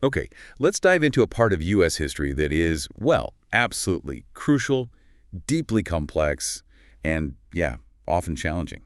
Okay, let's dive into a part of U.S. history that is, well, absolutely crucial, deeply complex, and, yeah, often challenging.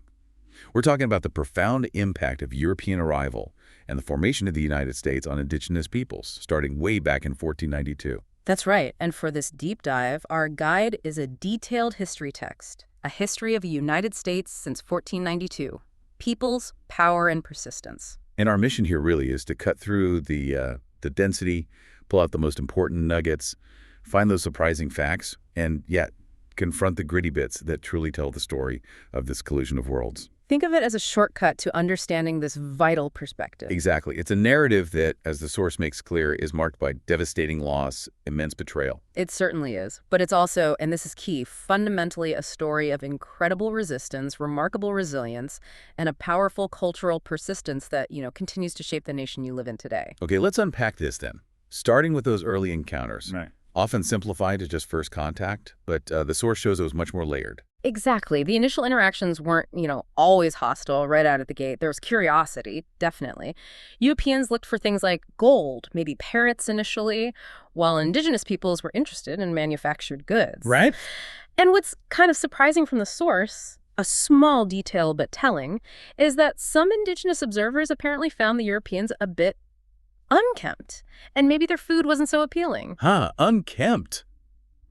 We're talking about the profound impact of European arrival and the formation of the United States on indigenous peoples, starting way back in 1492. That's right, and for this deep dive, our guide is a detailed history text, a history of the United States since 1492, peoples, power, and persistence. And our mission here really is to cut through the density, pull out the most important nuggets, find those surprising facts, and yet confront the gritty bits that truly tell the story of this collision of worlds. Think of it as a shortcut to understanding this vital perspective. Exactly. It's a narrative that, as the source makes clear, is marked by devastating loss, immense betrayal. It certainly is, but it's also, and this is key, fundamentally a story of incredible resistance, remarkable resilience, and a powerful cultural persistence that, continues to shape the nation you live in today. Okay, let's unpack this then. Starting with those early encounters. Right. Often simplified to just first contact, but the source shows it was much more layered. Exactly. The initial interactions weren't, always hostile right out of the gate. There was curiosity, definitely. Europeans looked for things like gold, maybe parrots initially, while indigenous peoples were interested in manufactured goods. Right? And what's kind of surprising from the source, a small detail but telling, is that some indigenous observers apparently found the Europeans a bit unkempt, and maybe their food wasn't so appealing. Unkempt.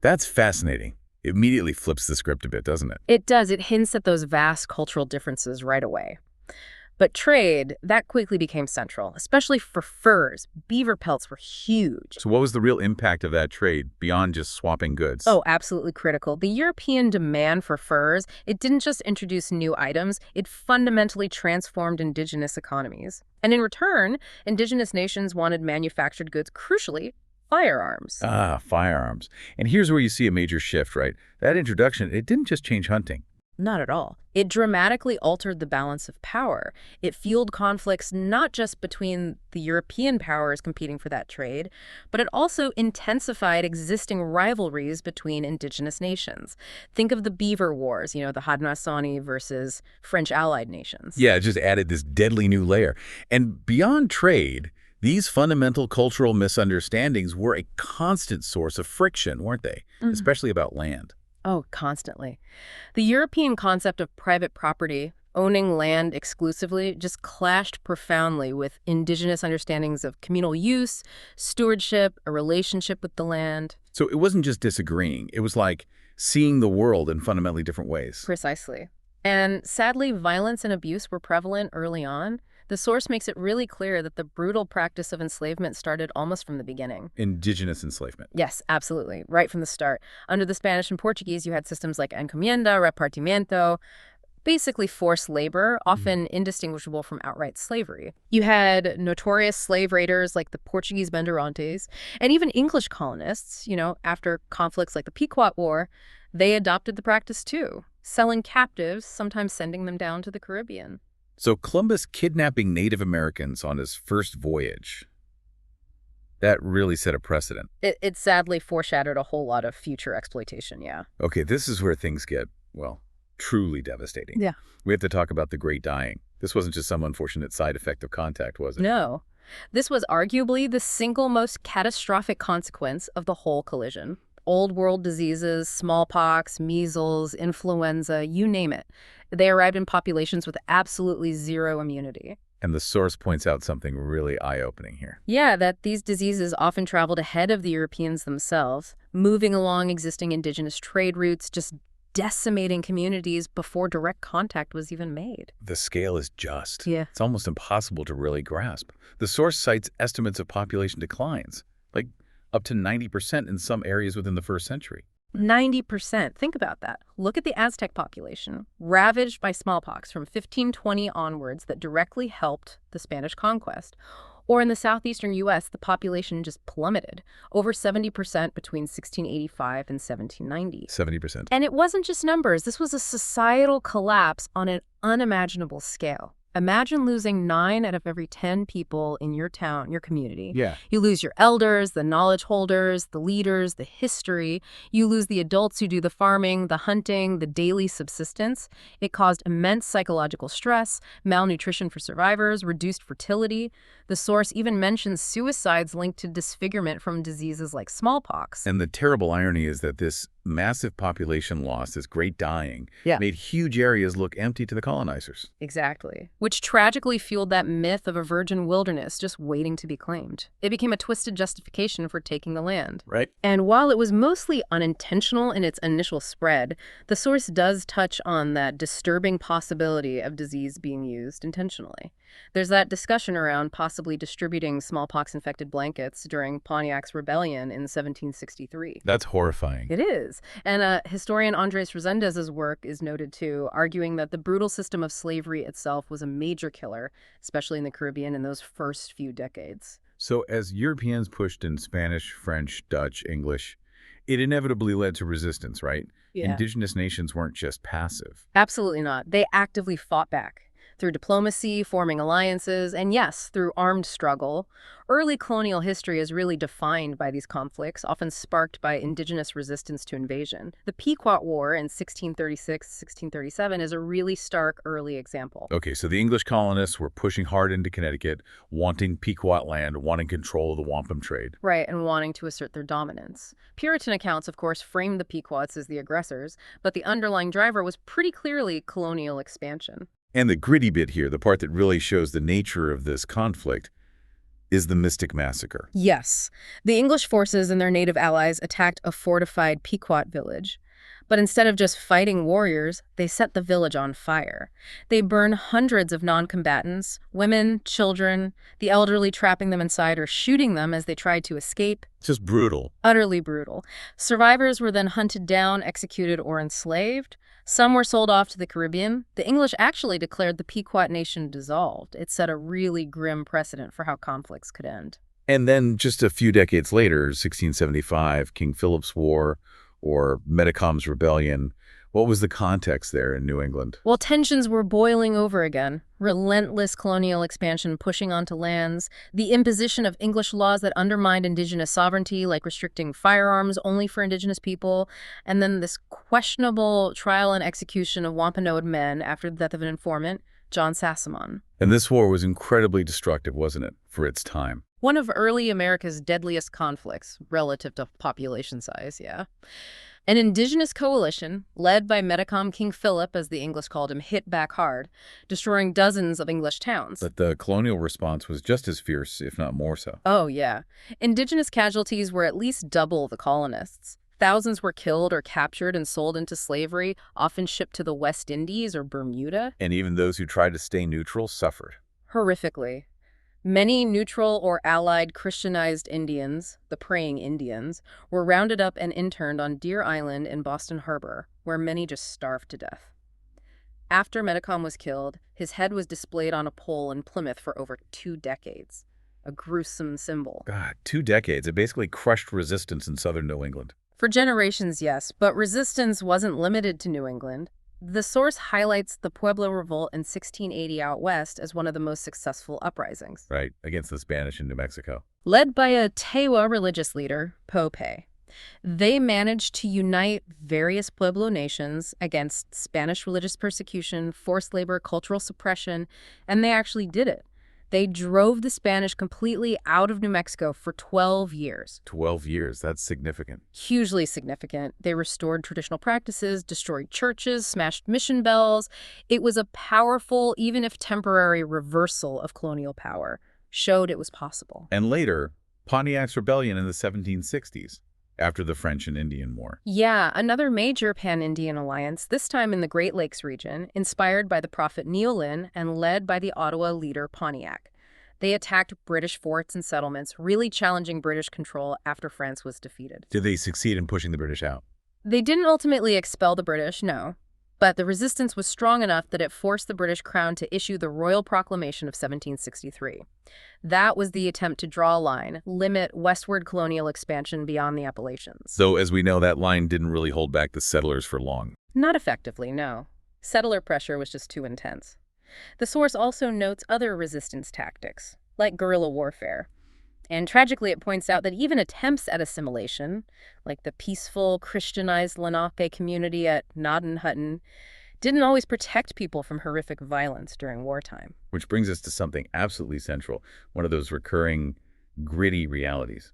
That's fascinating. It immediately flips the script a bit, doesn't it? It does. It hints at those vast cultural differences right away. But trade, that quickly became central, especially for furs. Beaver pelts were huge. So what was the real impact of that trade beyond just swapping goods? Oh, absolutely critical. The European demand for furs, it didn't just introduce new items, it fundamentally transformed indigenous economies. And in return, indigenous nations wanted manufactured goods, crucially, firearms. Firearms. And here's where you see a major shift, right? That introduction, it didn't just change hunting. Not at all. It dramatically altered the balance of power. It fueled conflicts not just between the European powers competing for that trade, but it also intensified existing rivalries between indigenous nations. Think of the Beaver Wars, the Haudenosaunee versus French allied nations. Yeah, it just added this deadly new layer. And beyond trade, these fundamental cultural misunderstandings were a constant source of friction, weren't they? Especially about land. Oh, constantly. The European concept of private property, owning land exclusively, just clashed profoundly with indigenous understandings of communal use, stewardship, a relationship with the land. So it wasn't just disagreeing. It was like seeing the world in fundamentally different ways. Precisely. And sadly, violence and abuse were prevalent early on. The source makes it really clear that the brutal practice of enslavement started almost from the beginning. Indigenous enslavement. Yes, absolutely. Right from the start. Under the Spanish and Portuguese, you had systems like encomienda, repartimiento, basically forced labor, often indistinguishable from outright slavery. You had notorious slave raiders like the Portuguese bandeirantes, and even English colonists, after conflicts like the Pequot War, they adopted the practice too, selling captives, sometimes sending them down to the Caribbean. So Columbus kidnapping Native Americans on his first voyage, that really set a precedent. It sadly foreshadowed a whole lot of future exploitation, yeah. Okay, this is where things get, well, truly devastating. Yeah. We have to talk about the Great Dying. This wasn't just some unfortunate side effect of contact, was it? No. This was arguably the single most catastrophic consequence of the whole collision. Old world diseases, smallpox, measles, influenza, you name it. They arrived in populations with absolutely zero immunity. And the source points out something really eye-opening here. Yeah, that these diseases often traveled ahead of the Europeans themselves, moving along existing indigenous trade routes, just decimating communities before direct contact was even made. The scale is just. Yeah. It's almost impossible to really grasp. The source cites estimates of population declines, like up to 90% in some areas within the first century. 90%. Think about that. Look at the Aztec population, ravaged by smallpox from 1520 onwards that directly helped the Spanish conquest. Or in the southeastern U.S., the population just plummeted, over 70% between 1685 and 1790. 70%. And it wasn't just numbers. This was a societal collapse on an unimaginable scale. Imagine losing 9 out of every 10 people in your town, your community. Yeah. You lose your elders, the knowledge holders, the leaders, the history. You lose the adults who do the farming, the hunting, the daily subsistence. It caused immense psychological stress, malnutrition for survivors, reduced fertility. The source even mentions suicides linked to disfigurement from diseases like smallpox. And the terrible irony is that this massive population loss, this great dying, Yeah. made huge areas look empty to the colonizers. Exactly. Which tragically fueled that myth of a virgin wilderness just waiting to be claimed. It became a twisted justification for taking the land. Right. And while it was mostly unintentional in its initial spread, the source does touch on that disturbing possibility of disease being used intentionally. There's that discussion around possibly distributing smallpox-infected blankets during Pontiac's rebellion in 1763. That's horrifying. It is. And historian Andres Resendez's work is noted too, arguing that the brutal system of slavery itself was a major killer, especially in the Caribbean in those first few decades. So as Europeans pushed in Spanish, French, Dutch, English, it inevitably led to resistance, right? Yeah. Indigenous nations weren't just passive. Absolutely not. They actively fought back. Through diplomacy, forming alliances, and yes, through armed struggle. Early colonial history is really defined by these conflicts, often sparked by indigenous resistance to invasion. The Pequot War in 1636-1637 is a really stark early example. Okay, so the English colonists were pushing hard into Connecticut, wanting Pequot land, wanting control of the wampum trade. Right, and wanting to assert their dominance. Puritan accounts, of course, framed the Pequots as the aggressors, but the underlying driver was pretty clearly colonial expansion. And the gritty bit here, the part that really shows the nature of this conflict, is the Mystic Massacre. Yes. The English forces and their native allies attacked a fortified Pequot village. But instead of just fighting warriors, they set the village on fire. They burned hundreds of non-combatants, women, children, the elderly, trapping them inside or shooting them as they tried to escape. Just brutal. Utterly brutal. Survivors were then hunted down, executed, or enslaved. Some were sold off to the Caribbean. The English actually declared the Pequot nation dissolved. It set a really grim precedent for how conflicts could end. And then just a few decades later, 1675, King Philip's War, or Metacom's Rebellion. What was the context there in New England? Well, tensions were boiling over again. Relentless colonial expansion pushing onto lands, the imposition of English laws that undermined indigenous sovereignty, like restricting firearms only for indigenous people, and then this questionable trial and execution of Wampanoag men after the death of an informant, John Sassamon. And this war was incredibly destructive, wasn't it, for its time? One of early America's deadliest conflicts, relative to population size, yeah. An indigenous coalition, led by Metacom King Philip, as the English called him, hit back hard, destroying dozens of English towns. But the colonial response was just as fierce, if not more so. Oh, yeah. Indigenous casualties were at least double the colonists. Thousands were killed or captured and sold into slavery, often shipped to the West Indies or Bermuda. And even those who tried to stay neutral suffered. Horrifically. Many neutral or allied Christianized Indians, the Praying Indians, were rounded up and interned on Deer Island in Boston Harbor, where many just starved to death. After Metacom was killed, his head was displayed on a pole in Plymouth for over 2 decades. A gruesome symbol. God, 2 decades. It basically crushed resistance in southern New England. For generations, yes, but resistance wasn't limited to New England. The source highlights the Pueblo Revolt in 1680 out west as one of the most successful uprisings. Right, against the Spanish in New Mexico. Led by a Tewa religious leader, Pope. They managed to unite various Pueblo nations against Spanish religious persecution, forced labor, cultural suppression, and they actually did it. They drove the Spanish completely out of New Mexico for 12 years. 12 years, that's significant. Hugely significant. They restored traditional practices, destroyed churches, smashed mission bells. It was a powerful, even if temporary, reversal of colonial power. Showed it was possible. And later, Pontiac's Rebellion in the 1760s, after the French and Indian War. Yeah, another major pan-Indian alliance, this time in the Great Lakes region, inspired by the prophet Neolin and led by the Ottawa leader Pontiac. They attacked British forts and settlements, really challenging British control after France was defeated. Did they succeed in pushing the British out? They didn't ultimately expel the British, no. But the resistance was strong enough that it forced the British Crown to issue the Royal Proclamation of 1763. That was the attempt to draw a line, limit westward colonial expansion beyond the Appalachians. Though, as we know, that line didn't really hold back the settlers for long. Not effectively, no. Settler pressure was just too intense. The source also notes other resistance tactics, like guerrilla warfare. And tragically, it points out that even attempts at assimilation, like the peaceful Christianized Lenape community at Nodden Hutton, didn't always protect people from horrific violence during wartime. Which brings us to something absolutely central, one of those recurring, gritty realities.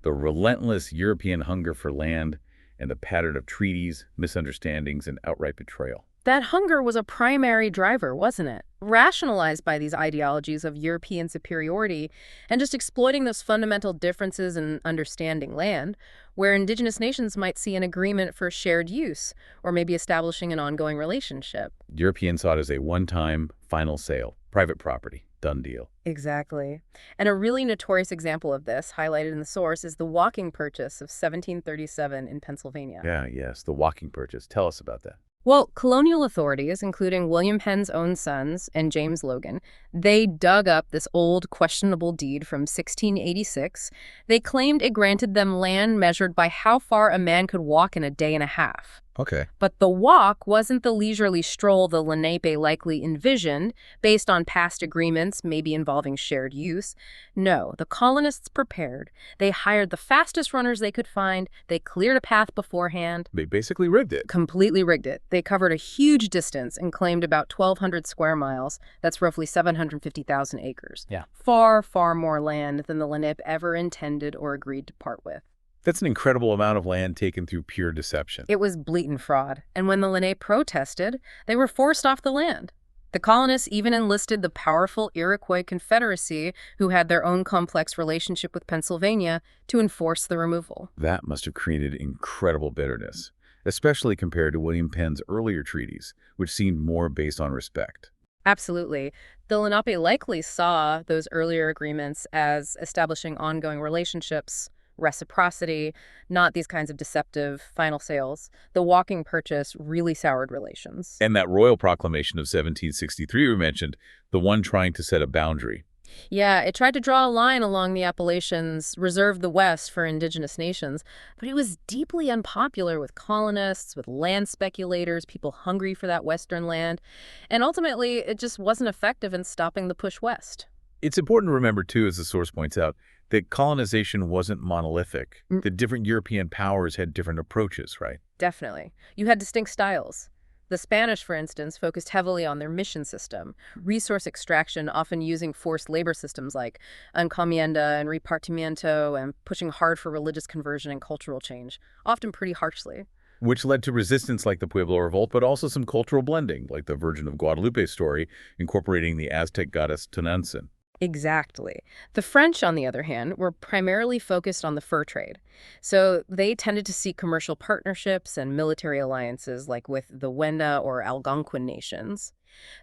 The relentless European hunger for land and the pattern of treaties, misunderstandings, and outright betrayal. That hunger was a primary driver, wasn't it? Rationalized by these ideologies of European superiority and just exploiting those fundamental differences in understanding land, where indigenous nations might see an agreement for shared use or maybe establishing an ongoing relationship. Europeans saw it as a one-time, final sale, private property, done deal. Exactly. And a really notorious example of this, highlighted in the source, is the walking purchase of 1737 in Pennsylvania. Yes, the walking purchase. Tell us about that. Well, colonial authorities, including William Penn's own sons and James Logan, they dug up this old questionable deed from 1686. They claimed it granted them land measured by how far a man could walk in a day and a half. Okay. But the walk wasn't the leisurely stroll the Lenape likely envisioned, based on past agreements, maybe involving shared use. No, the colonists prepared. They hired the fastest runners they could find. They cleared a path beforehand. They basically rigged it. Completely rigged it. They covered a huge distance and claimed about 1,200 square miles. That's roughly 750,000 acres. Yeah. Far, far more land than the Lenape ever intended or agreed to part with. That's an incredible amount of land taken through pure deception. It was blatant fraud, and when the Lenape protested, they were forced off the land. The colonists even enlisted the powerful Iroquois Confederacy, who had their own complex relationship with Pennsylvania, to enforce the removal. That must have created incredible bitterness, especially compared to William Penn's earlier treaties, which seemed more based on respect. Absolutely. The Lenape likely saw those earlier agreements as establishing ongoing relationships, reciprocity, not these kinds of deceptive final sales. The walking purchase really soured relations. And that royal proclamation of 1763 we mentioned, the one trying to set a boundary. Yeah, it tried to draw a line along the Appalachians, reserve the West for indigenous nations, but it was deeply unpopular with colonists, with land speculators, people hungry for that Western land, and ultimately it just wasn't effective in stopping the push west. It's important to remember, too, as the source points out, that colonization wasn't monolithic. The different European powers had different approaches, right? Definitely. You had distinct styles. The Spanish, for instance, focused heavily on their mission system, resource extraction, often using forced labor systems like encomienda and repartimiento, and pushing hard for religious conversion and cultural change, often pretty harshly. Which led to resistance like the Pueblo Revolt, but also some cultural blending, like the Virgin of Guadalupe story, incorporating the Aztec goddess Tonantzin. Exactly. The French, on the other hand, were primarily focused on the fur trade. So they tended to seek commercial partnerships and military alliances like with the Wenda or Algonquin nations.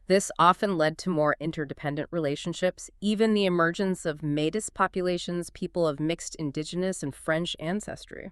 This often led to more interdependent relationships, even the emergence of Métis populations, people of mixed indigenous and French ancestry.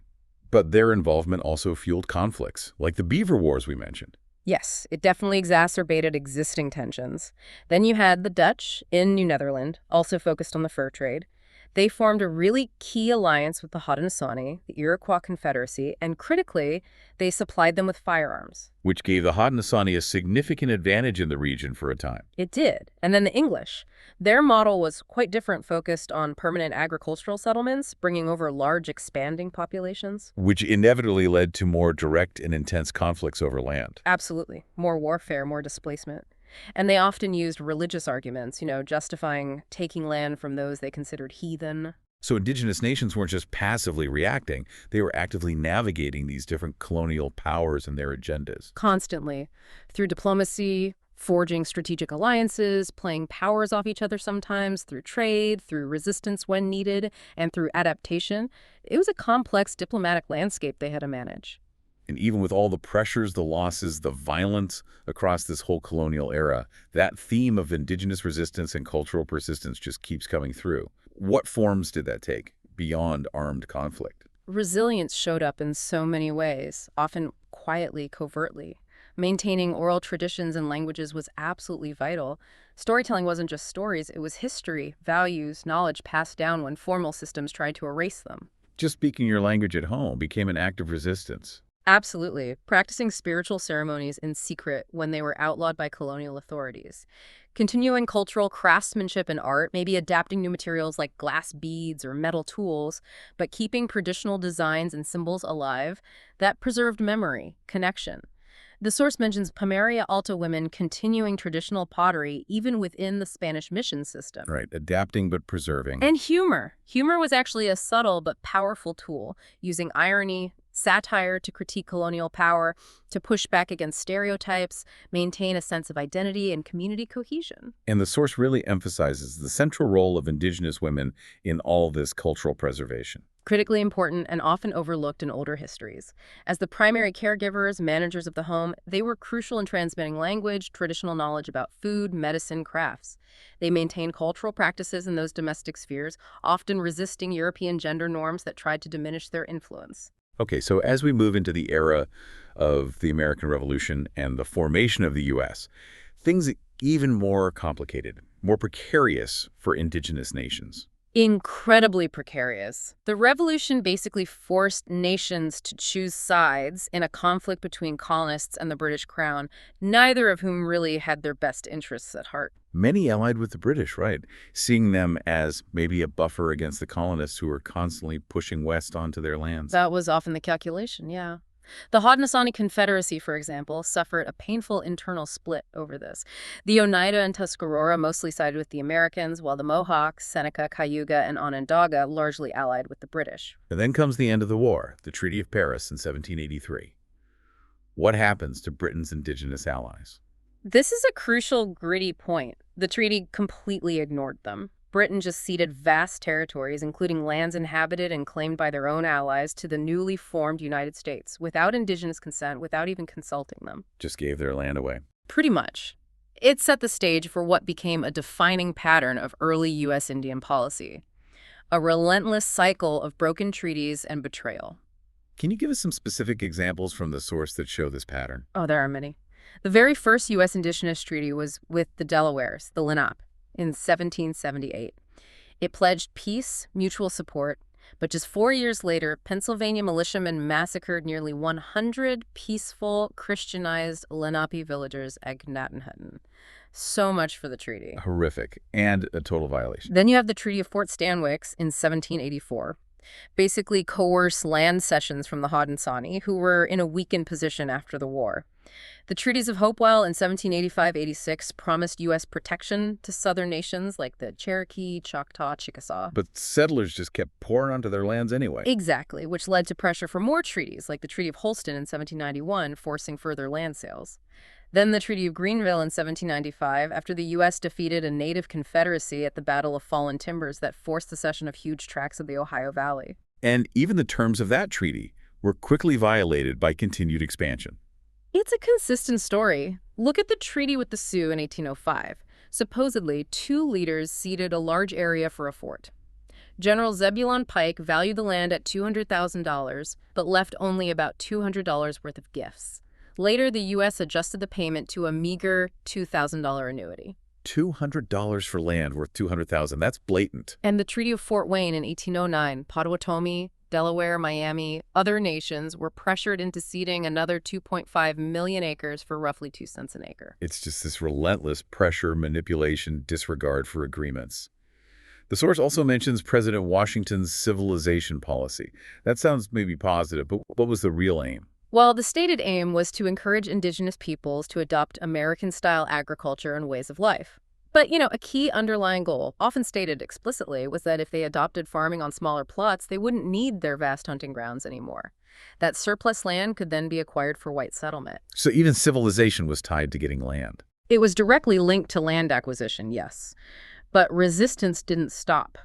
But their involvement also fueled conflicts, like the Beaver Wars we mentioned. Yes, it definitely exacerbated existing tensions. Then you had the Dutch in New Netherland, also focused on the fur trade. They formed a really key alliance with the Haudenosaunee, the Iroquois Confederacy, and critically, they supplied them with firearms. Which gave the Haudenosaunee a significant advantage in the region for a time. It did. And then the English. Their model was quite different, focused on permanent agricultural settlements, bringing over large, expanding populations. Which inevitably led to more direct and intense conflicts over land. Absolutely. More warfare, more displacement. And they often used religious arguments, justifying taking land from those they considered heathen. So indigenous nations weren't just passively reacting, they were actively navigating these different colonial powers and their agendas. Constantly. Through diplomacy, forging strategic alliances, playing powers off each other sometimes, through trade, through resistance when needed, and through adaptation. It was a complex diplomatic landscape they had to manage. And even with all the pressures, the losses, the violence across this whole colonial era, that theme of indigenous resistance and cultural persistence just keeps coming through. What forms did that take beyond armed conflict? Resilience showed up in so many ways, often quietly, covertly. Maintaining oral traditions and languages was absolutely vital. Storytelling wasn't just stories, it was history, values, knowledge passed down when formal systems tried to erase them. Just speaking your language at home became an act of resistance. Absolutely. Practicing spiritual ceremonies in secret when they were outlawed by colonial authorities. Continuing cultural craftsmanship and art, maybe adapting new materials like glass beads or metal tools, but keeping traditional designs and symbols alive, that preserved memory, connection. The source mentions Pomeria Alta women continuing traditional pottery even within the Spanish mission system. Right, adapting but preserving. And humor. Humor was actually a subtle but powerful tool, using irony, satire to critique colonial power, to push back against stereotypes, maintain a sense of identity and community cohesion. And the source really emphasizes the central role of Indigenous women in all this cultural preservation. Critically important and often overlooked in older histories. As the primary caregivers, managers of the home, they were crucial in transmitting language, traditional knowledge about food, medicine, crafts. They maintained cultural practices in those domestic spheres, often resisting European gender norms that tried to diminish their influence. Okay, so as we move into the era of the American Revolution and the formation of the U.S., things are even more complicated, more precarious for indigenous nations. Incredibly precarious. The revolution basically forced nations to choose sides in a conflict between colonists and the British Crown, neither of whom really had their best interests at heart. Many allied with the British, right, seeing them as maybe a buffer against the colonists who were constantly pushing west onto their lands. That was often the calculation, yeah. The Haudenosaunee Confederacy, for example, suffered a painful internal split over this. The Oneida and Tuscarora mostly sided with the Americans, while the Mohawks, Seneca, Cayuga, and Onondaga largely allied with the British. And then comes the end of the war, the Treaty of Paris in 1783. What happens to Britain's indigenous allies? This is a crucial, gritty point. The treaty completely ignored them. Britain just ceded vast territories, including lands inhabited and claimed by their own allies, to the newly formed United States, without indigenous consent, without even consulting them. Just gave their land away. Pretty much. It set the stage for what became a defining pattern of early U.S. Indian policy. A relentless cycle of broken treaties and betrayal. Can you give us some specific examples from the source that show this pattern? Oh, there are many. The very first U.S. Indigenous treaty was with the Delawares, the Lenape, in 1778. It pledged peace, mutual support, but just 4 years later, Pennsylvania militiamen massacred nearly 100 peaceful, Christianized Lenape villagers at Gnattenhutton. So much for the treaty. Horrific, and a total violation. Then you have the Treaty of Fort Stanwix in 1784. Basically coerced land cessions from the Haudenosaunee, who were in a weakened position after the war. The Treaties of Hopewell in 1785-86 promised U.S. protection to southern nations like the Cherokee, Choctaw, Chickasaw. But settlers just kept pouring onto their lands anyway. Exactly, which led to pressure for more treaties, like the Treaty of Holston in 1791, forcing further land sales. Then the Treaty of Greenville in 1795, after the U.S. defeated a native confederacy at the Battle of Fallen Timbers that forced the cession of huge tracts of the Ohio Valley. And even the terms of that treaty were quickly violated by continued expansion. It's a consistent story. Look at the treaty with the Sioux in 1805. Supposedly, 2 leaders ceded a large area for a fort. General Zebulon Pike valued the land at $200,000, but left only about $200 worth of gifts. Later, the U.S. adjusted the payment to a meager $2,000 annuity. $200 for land worth $200,000. That's blatant. And the Treaty of Fort Wayne in 1809, Potawatomi, Delaware, Miami, other nations were pressured into ceding another 2.5 million acres for roughly 2 cents an acre. It's just this relentless pressure, manipulation, disregard for agreements. The source also mentions President Washington's civilization policy. That sounds maybe positive, but what was the real aim? Well, the stated aim was to encourage indigenous peoples to adopt American-style agriculture and ways of life. But, a key underlying goal, often stated explicitly, was that if they adopted farming on smaller plots, they wouldn't need their vast hunting grounds anymore. That surplus land could then be acquired for white settlement. So even civilization was tied to getting land. It was directly linked to land acquisition, yes. But resistance didn't stop.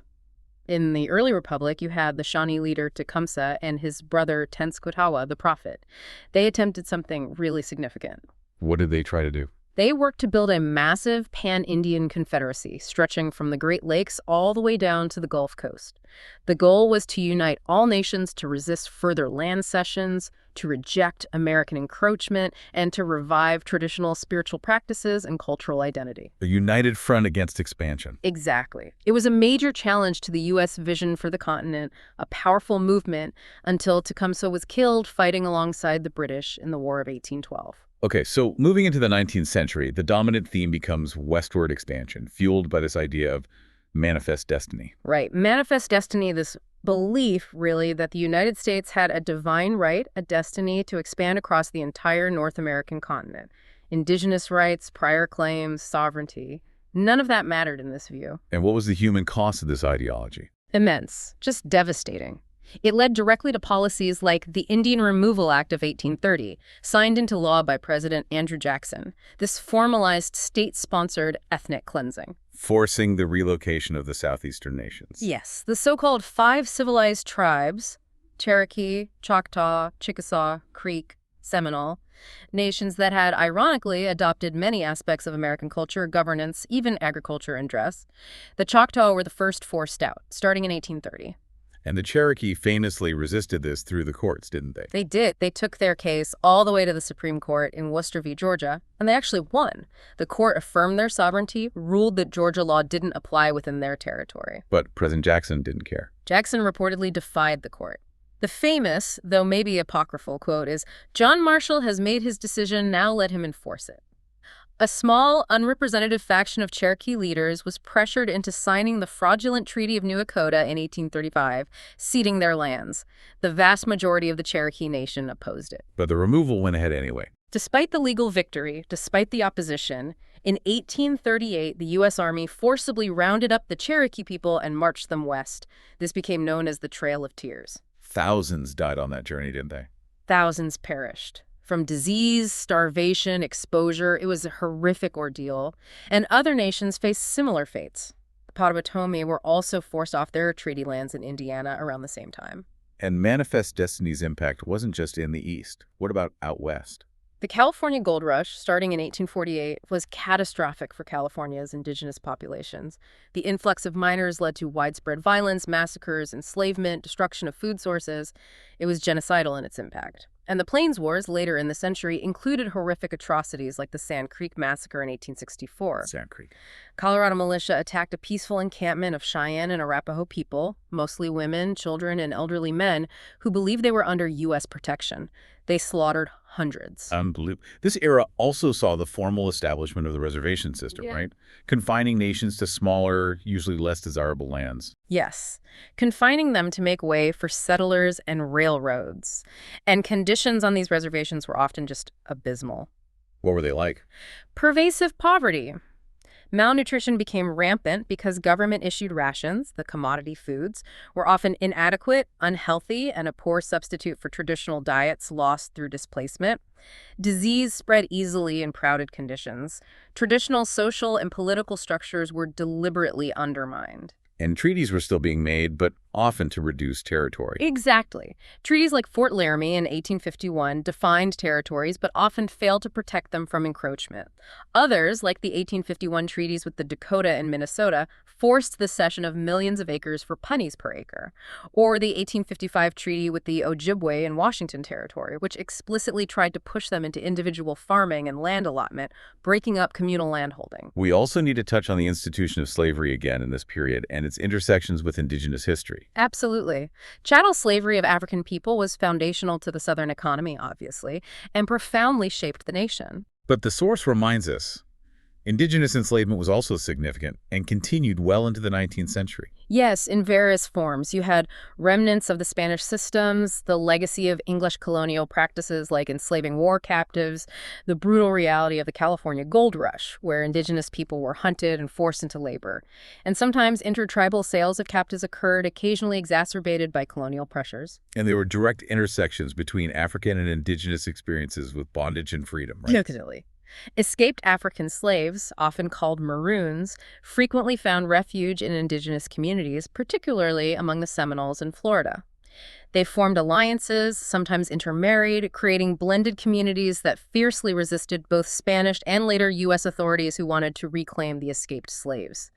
In the early republic, you had the Shawnee leader Tecumseh and his brother Tenskwatawa, the prophet. They attempted something really significant. What did they try to do? They worked to build a massive pan-Indian confederacy stretching from the Great Lakes all the way down to the Gulf Coast. The goal was to unite all nations to resist further land cessions, to reject American encroachment, and to revive traditional spiritual practices and cultural identity. A united front against expansion. Exactly. It was a major challenge to the U.S. vision for the continent, a powerful movement, until Tecumseh was killed fighting alongside the British in the War of 1812. Okay, so moving into the 19th century, the dominant theme becomes westward expansion, fueled by this idea of manifest destiny. Right. Manifest destiny, this belief, really, that the United States had a divine right, a destiny to expand across the entire North American continent. Indigenous rights, prior claims, sovereignty. None of that mattered in this view. And what was the human cost of this ideology? Immense, just devastating. It led directly to policies like the Indian Removal Act of 1830, signed into law by President Andrew Jackson. This formalized state-sponsored ethnic cleansing. Forcing the relocation of the southeastern nations. Yes, the so-called 5 civilized tribes, Cherokee, Choctaw, Chickasaw, Creek, Seminole, nations that had, ironically, adopted many aspects of American culture, governance, even agriculture and dress. The Choctaw were the first forced out, starting in 1830. And the Cherokee famously resisted this through the courts, didn't they? They did. They took their case all the way to the Supreme Court in Worcester v. Georgia, and they actually won. The court affirmed their sovereignty, ruled that Georgia law didn't apply within their territory. But President Jackson didn't care. Jackson reportedly defied the court. The famous, though maybe apocryphal, quote is, "John Marshall has made his decision, now let him enforce it." A small, unrepresentative faction of Cherokee leaders was pressured into signing the fraudulent Treaty of New Dakota in 1835, ceding their lands. The vast majority of the Cherokee Nation opposed it. But the removal went ahead anyway. Despite the legal victory, despite the opposition, in 1838, the U.S. Army forcibly rounded up the Cherokee people and marched them west. This became known as the Trail of Tears. Thousands died on that journey, didn't they? Thousands perished. From disease, starvation, exposure, it was a horrific ordeal. And other nations faced similar fates. The Potawatomi were also forced off their treaty lands in Indiana around the same time. And Manifest Destiny's impact wasn't just in the East. What about out West? The California Gold Rush, starting in 1848, was catastrophic for California's indigenous populations. The influx of miners led to widespread violence, massacres, enslavement, destruction of food sources. It was genocidal in its impact. And the Plains Wars, later in the century, included horrific atrocities like the Sand Creek Massacre in 1864. Sand Creek. Colorado militia attacked a peaceful encampment of Cheyenne and Arapaho people, mostly women, children, and elderly men, who believed they were under U.S. protection. They slaughtered hundreds. Unbelievable. This era also saw the formal establishment of the reservation system, right? Confining nations to smaller, usually less desirable lands. Yes, confining them to make way for settlers and railroads. And conditions on these reservations were often just abysmal. What were they like? Pervasive poverty. Malnutrition became rampant because government-issued rations, the commodity foods, were often inadequate, unhealthy, and a poor substitute for traditional diets lost through displacement. Disease spread easily in crowded conditions. Traditional social and political structures were deliberately undermined. And treaties were still being made, but often to reduce territory. Exactly. Treaties like Fort Laramie in 1851 defined territories but often failed to protect them from encroachment. Others, like the 1851 treaties with the Dakota and Minnesota, forced the cession of millions of acres for pennies per acre. Or the 1855 treaty with the Ojibwe in Washington Territory, which explicitly tried to push them into individual farming and land allotment, breaking up communal landholding. We also need to touch on the institution of slavery again in this period and its intersections with Indigenous history. Absolutely. Chattel slavery of African people was foundational to the Southern economy, obviously, and profoundly shaped the nation. But the source reminds us, Indigenous enslavement was also significant and continued well into the 19th century. Yes, in various forms. You had remnants of the Spanish systems, the legacy of English colonial practices like enslaving war captives, the brutal reality of the California Gold Rush, where Indigenous people were hunted and forced into labor. And sometimes intertribal sales of captives occurred, occasionally exacerbated by colonial pressures. And there were direct intersections between African and Indigenous experiences with bondage and freedom, right? Definitely. Escaped African slaves, often called Maroons, frequently found refuge in Indigenous communities, particularly among the Seminoles in Florida. They formed alliances, sometimes intermarried, creating blended communities that fiercely resisted both Spanish and later U.S. authorities who wanted to reclaim the escaped slaves.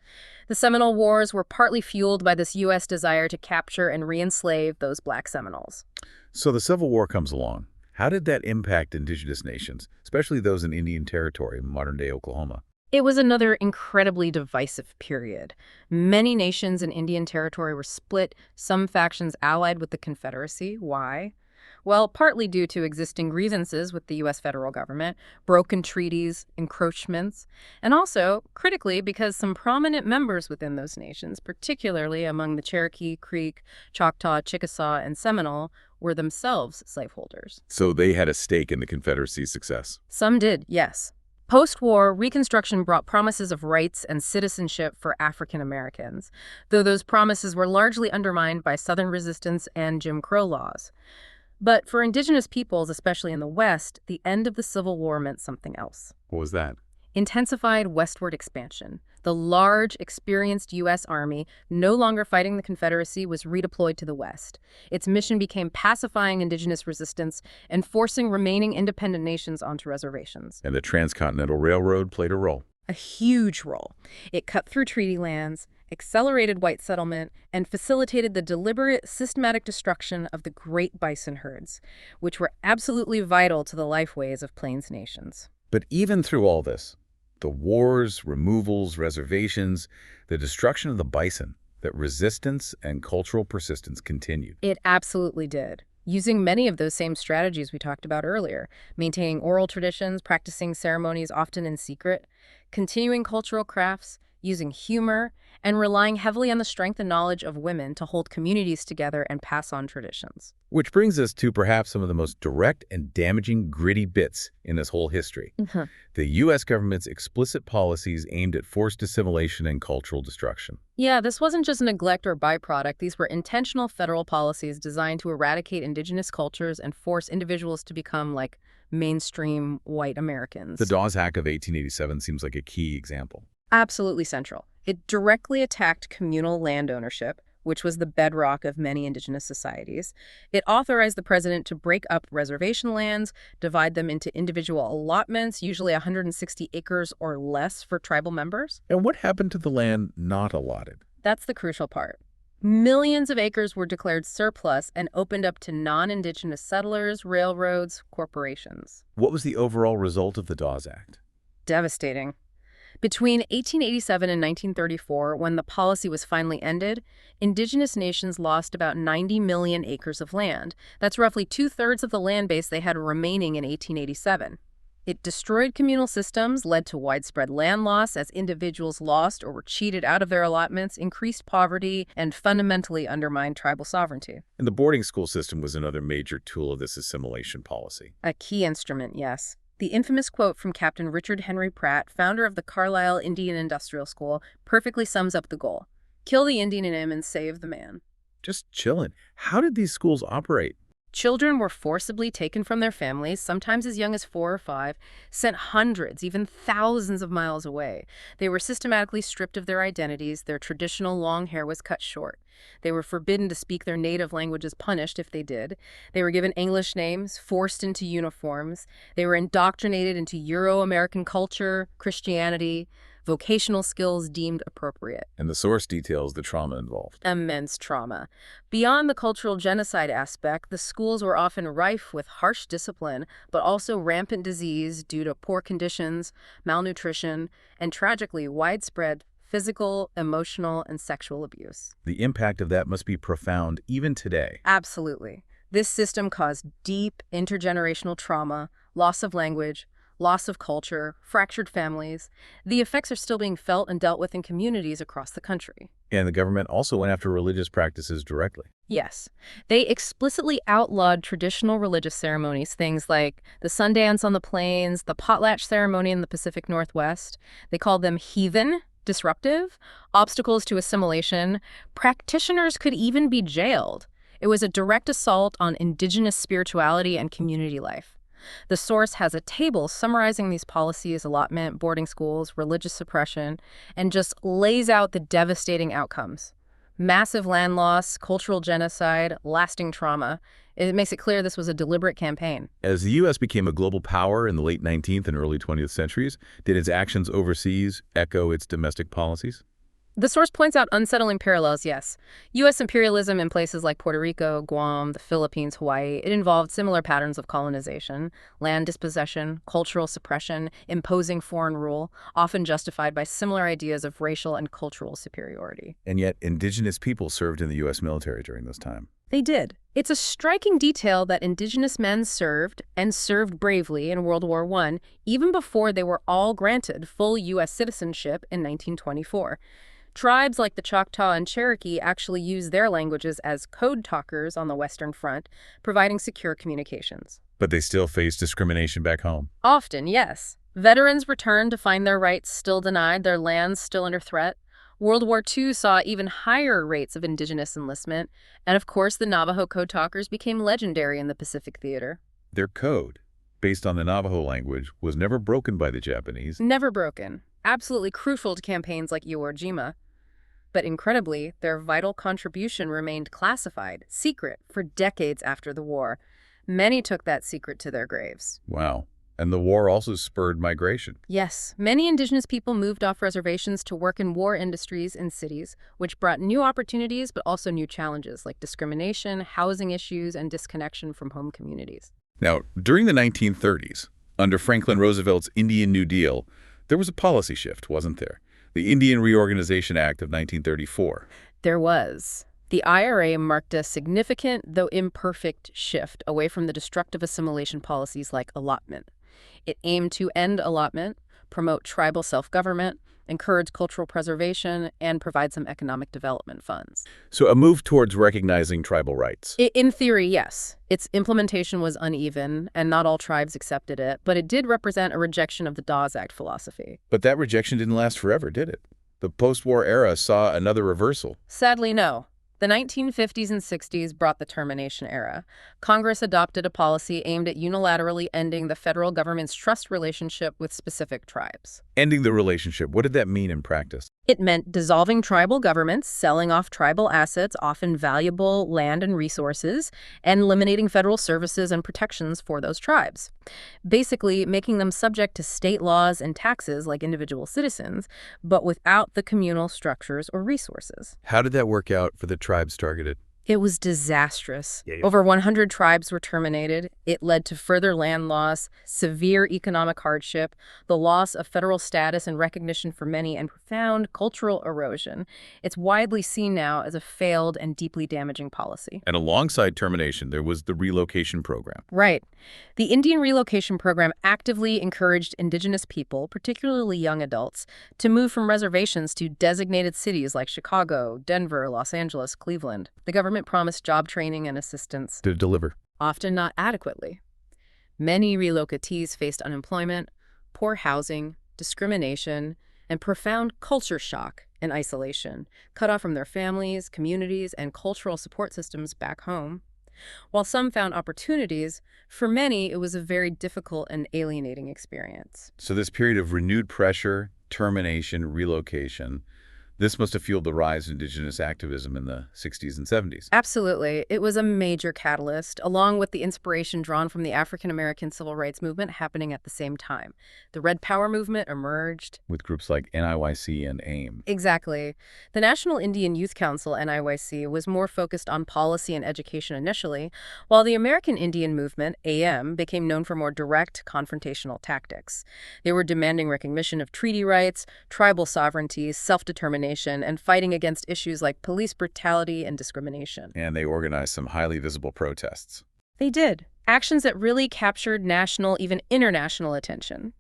The Seminole Wars were partly fueled by this U.S. desire to capture and re-enslave those Black Seminoles. So the Civil War comes along. How did that impact Indigenous nations, especially those in Indian Territory in modern-day Oklahoma? It was another incredibly divisive period. Many nations in Indian Territory were split, some factions allied with the Confederacy. Why? Well, partly due to existing grievances with the U.S. federal government, broken treaties, encroachments, and also, critically, because some prominent members within those nations, particularly among the Cherokee, Creek, Choctaw, Chickasaw, and Seminole, were themselves slaveholders. So they had a stake in the Confederacy's success. Some did, yes. Post-war, Reconstruction brought promises of rights and citizenship for African Americans, though those promises were largely undermined by Southern resistance and Jim Crow laws. But for Indigenous peoples, especially in the West, the end of the Civil War meant something else. What was that? Intensified westward expansion. The large, experienced U.S. Army, no longer fighting the Confederacy, was redeployed to the West. Its mission became pacifying indigenous resistance and forcing remaining independent nations onto reservations. And the Transcontinental Railroad played a role. A huge role. It cut through treaty lands, accelerated white settlement, and facilitated the deliberate, systematic destruction of the great bison herds, which were absolutely vital to the lifeways of Plains nations. But even through all this, the wars, removals, reservations, the destruction of the bison, that resistance and cultural persistence continued. It absolutely did. Using many of those same strategies we talked about earlier, maintaining oral traditions, practicing ceremonies often in secret, continuing cultural crafts, using humor, and relying heavily on the strength and knowledge of women to hold communities together and pass on traditions. Which brings us to perhaps some of the most direct and damaging gritty bits in this whole history. The U.S. government's explicit policies aimed at forced assimilation and cultural destruction. Yeah, this wasn't just neglect or byproduct. These were intentional federal policies designed to eradicate indigenous cultures and force individuals to become like mainstream white Americans. The Dawes Act of 1887 seems like a key example. Absolutely central. It directly attacked communal land ownership, which was the bedrock of many indigenous societies. It authorized the president to break up reservation lands, divide them into individual allotments, usually 160 acres or less for tribal members. And what happened to the land not allotted? That's the crucial part. Millions of acres were declared surplus and opened up to non-indigenous settlers, railroads, corporations. What was the overall result of the Dawes Act? Devastating. Between 1887 and 1934, when the policy was finally ended, indigenous nations lost about 90 million acres of land. That's roughly two-thirds of the land base they had remaining in 1887. It destroyed communal systems, led to widespread land loss as individuals lost or were cheated out of their allotments, increased poverty, and fundamentally undermined tribal sovereignty. And the boarding school system was another major tool of this assimilation policy. A key instrument, yes. The infamous quote from Captain Richard Henry Pratt, founder of the Carlisle Indian Industrial School, perfectly sums up the goal. Kill the Indian in him and save the man. Just chillin'. How did these schools operate? Children were forcibly taken from their families, sometimes as young as 4 or 5, sent hundreds, even thousands of miles away. They were systematically stripped of their identities. Their traditional long hair was cut short. They were forbidden to speak their native languages, punished if they did. They were given English names, forced into uniforms. They were indoctrinated into Euro-American culture, Christianity, vocational skills deemed appropriate. And the source details the trauma involved. Immense trauma. Beyond the cultural genocide aspect, the schools were often rife with harsh discipline, but also rampant disease due to poor conditions, malnutrition, and tragically widespread physical, emotional, and sexual abuse. The impact of that must be profound even today. Absolutely. This system caused deep intergenerational trauma, loss of language, loss of culture, fractured families. The effects are still being felt and dealt with in communities across the country. And the government also went after religious practices directly. Yes. They explicitly outlawed traditional religious ceremonies, things like the Sundance on the Plains, the potlatch ceremony in the Pacific Northwest. They called them heathen, disruptive, obstacles to assimilation. Practitioners could even be jailed. It was a direct assault on indigenous spirituality and community life. The source has a table summarizing these policies, allotment, boarding schools, religious suppression, and just lays out the devastating outcomes. Massive land loss, cultural genocide, lasting trauma. It makes it clear this was a deliberate campaign. As the U.S. became a global power in the late 19th and early 20th centuries, did its actions overseas echo its domestic policies? The source points out unsettling parallels, yes. U.S. imperialism in places like Puerto Rico, Guam, the Philippines, Hawaii, it involved similar patterns of colonization, land dispossession, cultural suppression, imposing foreign rule, often justified by similar ideas of racial and cultural superiority. And yet, indigenous people served in the U.S. military during this time. They did. It's a striking detail that indigenous men served, and served bravely in World War I, even before they were all granted full U.S. citizenship in 1924. Tribes like the Choctaw and Cherokee actually used their languages as code talkers on the Western Front, providing secure communications. But they still face discrimination back home. Often, yes. Veterans returned to find their rights still denied, their lands still under threat. World War II saw even higher rates of indigenous enlistment, and of course the Navajo code talkers became legendary in the Pacific Theater. Their code, based on the Navajo language, was never broken by the Japanese. Never broken. Absolutely crucial to campaigns like Iwo Jima. But incredibly, their vital contribution remained classified, secret, for decades after the war. Many took that secret to their graves. Wow. And the war also spurred migration. Yes, many indigenous people moved off reservations to work in war industries in cities, which brought new opportunities but also new challenges like discrimination, housing issues, and disconnection from home communities. Now, during the 1930s, under Franklin Roosevelt's Indian New Deal, there was a policy shift, wasn't there? The Indian Reorganization Act of 1934. There was. The IRA marked a significant, though imperfect, shift away from the destructive assimilation policies like allotment. It aimed to end allotment, promote tribal self-government, encourage cultural preservation, and provide some economic development funds. So a move towards recognizing tribal rights. In theory, yes. Its implementation was uneven, and not all tribes accepted it, but it did represent a rejection of the Dawes Act philosophy. But that rejection didn't last forever, did it? The post-war era saw another reversal. Sadly, no. The 1950s and 60s brought the termination era. Congress adopted a policy aimed at unilaterally ending the federal government's trust relationship with specific tribes. Ending the relationship, what did that mean in practice? It meant dissolving tribal governments, selling off tribal assets, often valuable land and resources, and eliminating federal services and protections for those tribes. Basically, making them subject to state laws and taxes like individual citizens, but without the communal structures or resources. How did that work out for the tribes targeted? It was disastrous. Over 100 tribes were terminated. It led to further land loss, severe economic hardship, the loss of federal status and recognition for many, and profound cultural erosion. It's widely seen now as a failed and deeply damaging policy. And alongside termination, there was the relocation program. Right. The Indian Relocation Program actively encouraged indigenous people, particularly young adults, to move from reservations to designated cities like Chicago, Denver, Los Angeles, Cleveland. The government promised job training and assistance. To deliver. Often not adequately. Many relocatees faced unemployment, poor housing, discrimination, and profound culture shock and isolation, cut off from their families, communities, and cultural support systems back home. While some found opportunities, for many it was a very difficult and alienating experience. So this period of renewed pressure, termination, relocation, this must have fueled the rise of indigenous activism in the 60s and 70s. Absolutely. It was a major catalyst, along with the inspiration drawn from the African-American civil rights movement happening at the same time. The Red Power movement emerged. With groups like NIYC and AIM. Exactly. The National Indian Youth Council, NIYC, was more focused on policy and education initially, while the American Indian Movement, AM, became known for more direct, confrontational tactics. They were demanding recognition of treaty rights, tribal sovereignty, self-determination, and fighting against issues like police brutality and discrimination. And they organized some highly visible protests. They did. Actions that really captured national, even international attention.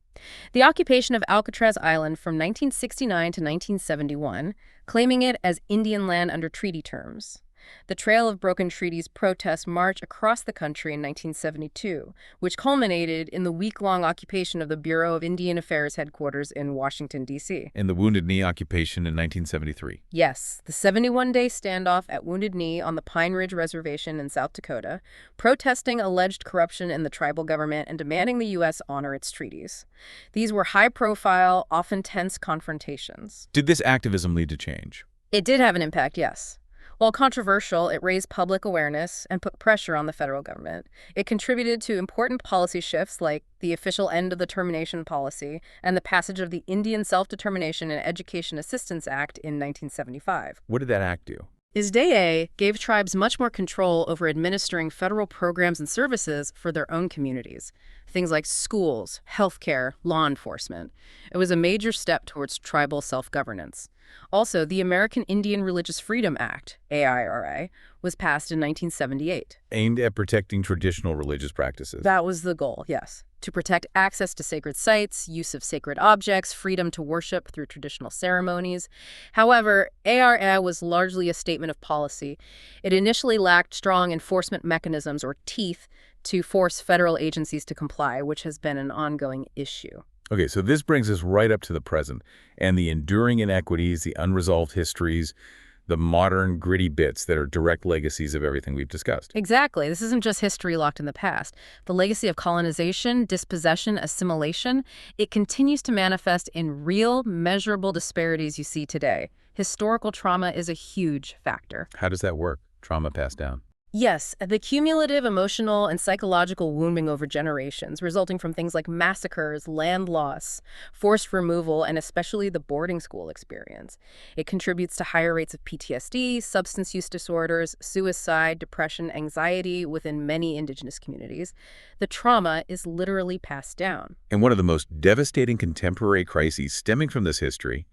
The occupation of Alcatraz Island from 1969 to 1971, claiming it as Indian land under treaty terms. The Trail of Broken Treaties protests march across the country in 1972, which culminated in the week-long occupation of the Bureau of Indian Affairs headquarters in Washington, D.C. And the Wounded Knee occupation in 1973. Yes, the 71-day standoff at Wounded Knee on the Pine Ridge Reservation in South Dakota, protesting alleged corruption in the tribal government and demanding the U.S. honor its treaties. These were high-profile, often tense confrontations. Did this activism lead to change? It did have an impact, yes. While controversial, it raised public awareness and put pressure on the federal government. It contributed to important policy shifts like the official end of the termination policy and the passage of the Indian Self-Determination and Education Assistance Act in 1975. What did that act do? ISDEA gave tribes much more control over administering federal programs and services for their own communities. Things like schools, healthcare, law enforcement. It was a major step towards tribal self-governance. Also, the American Indian Religious Freedom Act, AIRA, was passed in 1978. Aimed at protecting traditional religious practices. That was the goal, yes. To protect access to sacred sites, use of sacred objects, freedom to worship through traditional ceremonies. However, ARA was largely a statement of policy. It initially lacked strong enforcement mechanisms or teeth to force federal agencies to comply, which has been an ongoing issue. Okay, so this brings us right up to the present, and the enduring inequities, the unresolved histories, the modern gritty bits that are direct legacies of everything we've discussed. Exactly. This isn't just history locked in the past. The legacy of colonization, dispossession, assimilation, it continues to manifest in real, measurable disparities you see today. Historical trauma is a huge factor. How does that work? Trauma passed down. Yes, the cumulative emotional and psychological wounding over generations, resulting from things like massacres, land loss, forced removal, and especially the boarding school experience. It contributes to higher rates of PTSD, substance use disorders, suicide, depression, anxiety within many Indigenous communities. The trauma is literally passed down. And one of the most devastating contemporary crises stemming from this history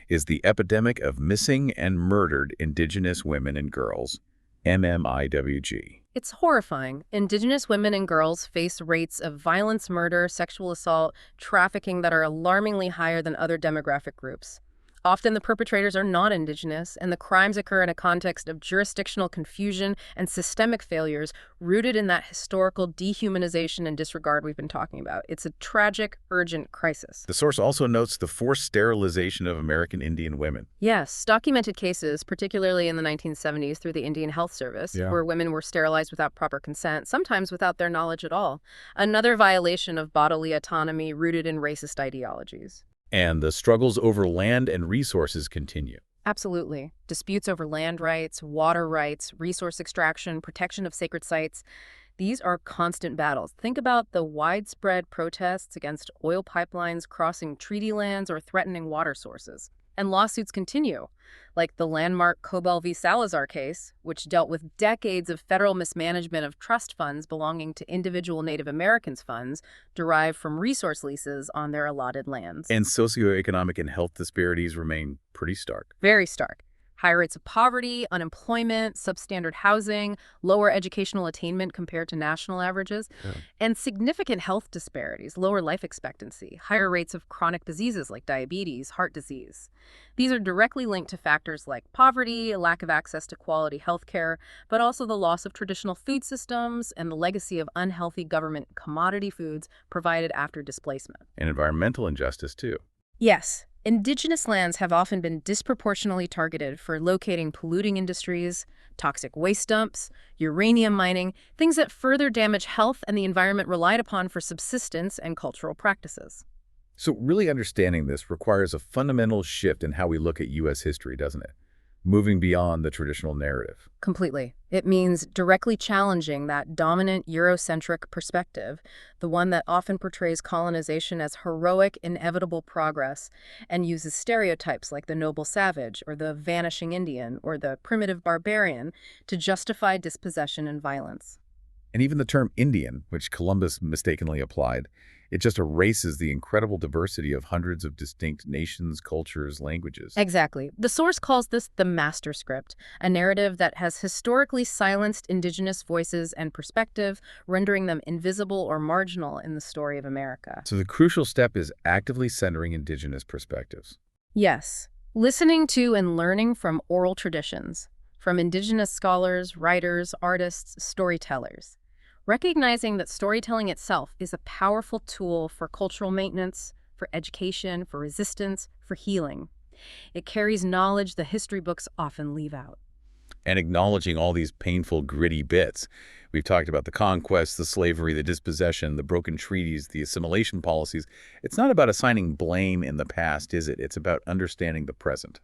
is the epidemic of missing and murdered Indigenous women and girls, MMIWG. It's horrifying. Indigenous women and girls face rates of violence, murder, sexual assault, trafficking that are alarmingly higher than other demographic groups. Often the perpetrators are not Indigenous, and the crimes occur in a context of jurisdictional confusion and systemic failures rooted in that historical dehumanization and disregard we've been talking about. It's a tragic, urgent crisis. The source also notes the forced sterilization of American Indian women. Yes, documented cases, particularly in the 1970s through the Indian Health Service, where women were sterilized without proper consent, sometimes without their knowledge at all. Another violation of bodily autonomy rooted in racist ideologies. And the struggles over land and resources continue. Absolutely. Disputes over land rights, water rights, resource extraction, protection of sacred sites. These are constant battles. Think about the widespread protests against oil pipelines crossing treaty lands or threatening water sources. And lawsuits continue, like the landmark Cobell v. Salazar case, which dealt with decades of federal mismanagement of trust funds belonging to individual Native Americans' funds derived from resource leases on their allotted lands. And socioeconomic and health disparities remain pretty stark. Very stark. High rates of poverty, unemployment, substandard housing, lower educational attainment compared to national averages, and significant health disparities, lower life expectancy, higher rates of chronic diseases like diabetes, heart disease. These are directly linked to factors like poverty, a lack of access to quality health care, but also the loss of traditional food systems and the legacy of unhealthy government commodity foods provided after displacement. And environmental injustice, too. Yes. Indigenous lands have often been disproportionately targeted for locating polluting industries, toxic waste dumps, uranium mining, things that further damage health and the environment relied upon for subsistence and cultural practices. So really understanding this requires a fundamental shift in how we look at U.S. history, doesn't it? Moving beyond the traditional narrative. Completely. It means directly challenging that dominant Eurocentric perspective, the one that often portrays colonization as heroic, inevitable progress and uses stereotypes like the noble savage or the vanishing Indian or the primitive barbarian to justify dispossession and violence. And even the term Indian, which Columbus mistakenly applied, it just erases the incredible diversity of hundreds of distinct nations, cultures, languages. Exactly. The source calls this the master script, a narrative that has historically silenced Indigenous voices and perspective, rendering them invisible or marginal in the story of America. So the crucial step is actively centering Indigenous perspectives. Yes. Listening to and learning from oral traditions, from Indigenous scholars, writers, artists, storytellers. Recognizing that storytelling itself is a powerful tool for cultural maintenance, for education, for resistance, for healing. It carries knowledge the history books often leave out. And acknowledging all these painful, gritty bits. We've talked about the conquest, the slavery, the dispossession, the broken treaties, the assimilation policies. It's not about assigning blame in the past, is it? It's about understanding the present.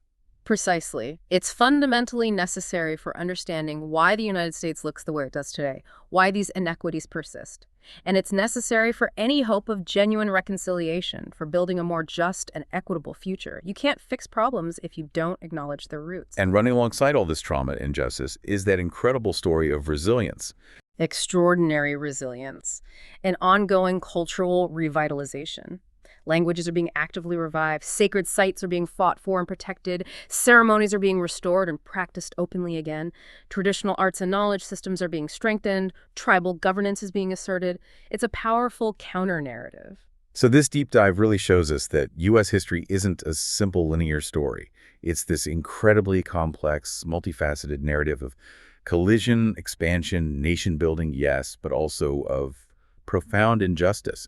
Precisely. It's fundamentally necessary for understanding why the United States looks the way it does today, why these inequities persist. And it's necessary for any hope of genuine reconciliation, for building a more just and equitable future. You can't fix problems if you don't acknowledge their roots. And running alongside all this trauma and injustice is that incredible story of resilience. Extraordinary resilience, and ongoing cultural revitalization. Languages are being actively revived, sacred sites are being fought for and protected, ceremonies are being restored and practiced openly again, traditional arts and knowledge systems are being strengthened, tribal governance is being asserted. It's a powerful counter-narrative. So this deep dive really shows us that U.S. history isn't a simple linear story. It's this incredibly complex, multifaceted narrative of collision, expansion, nation-building, yes, but also of profound injustice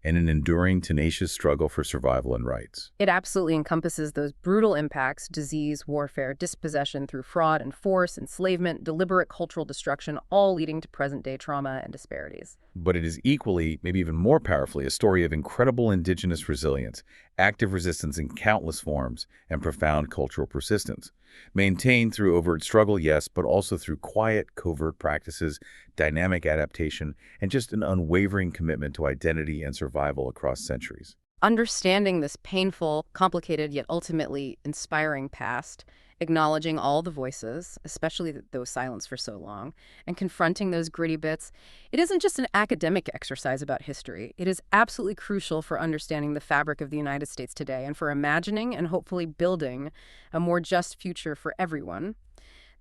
and an enduring, tenacious struggle for survival and rights. It absolutely encompasses those brutal impacts: disease, warfare, dispossession through fraud and force, enslavement, deliberate cultural destruction, all leading to present-day trauma and disparities. But it is equally, maybe even more powerfully, a story of incredible indigenous resilience, active resistance in countless forms, and profound cultural persistence. Maintained through overt struggle, yes, but also through quiet, covert practices, dynamic adaptation, and just an unwavering commitment to identity and survival across centuries. Understanding this painful, complicated, yet ultimately inspiring past, acknowledging all the voices, especially those silenced for so long, and confronting those gritty bits, it isn't just an academic exercise about history. It is absolutely crucial for understanding the fabric of the United States today and for imagining and hopefully building a more just future for everyone.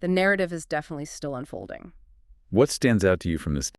The narrative is definitely still unfolding. What stands out to you from this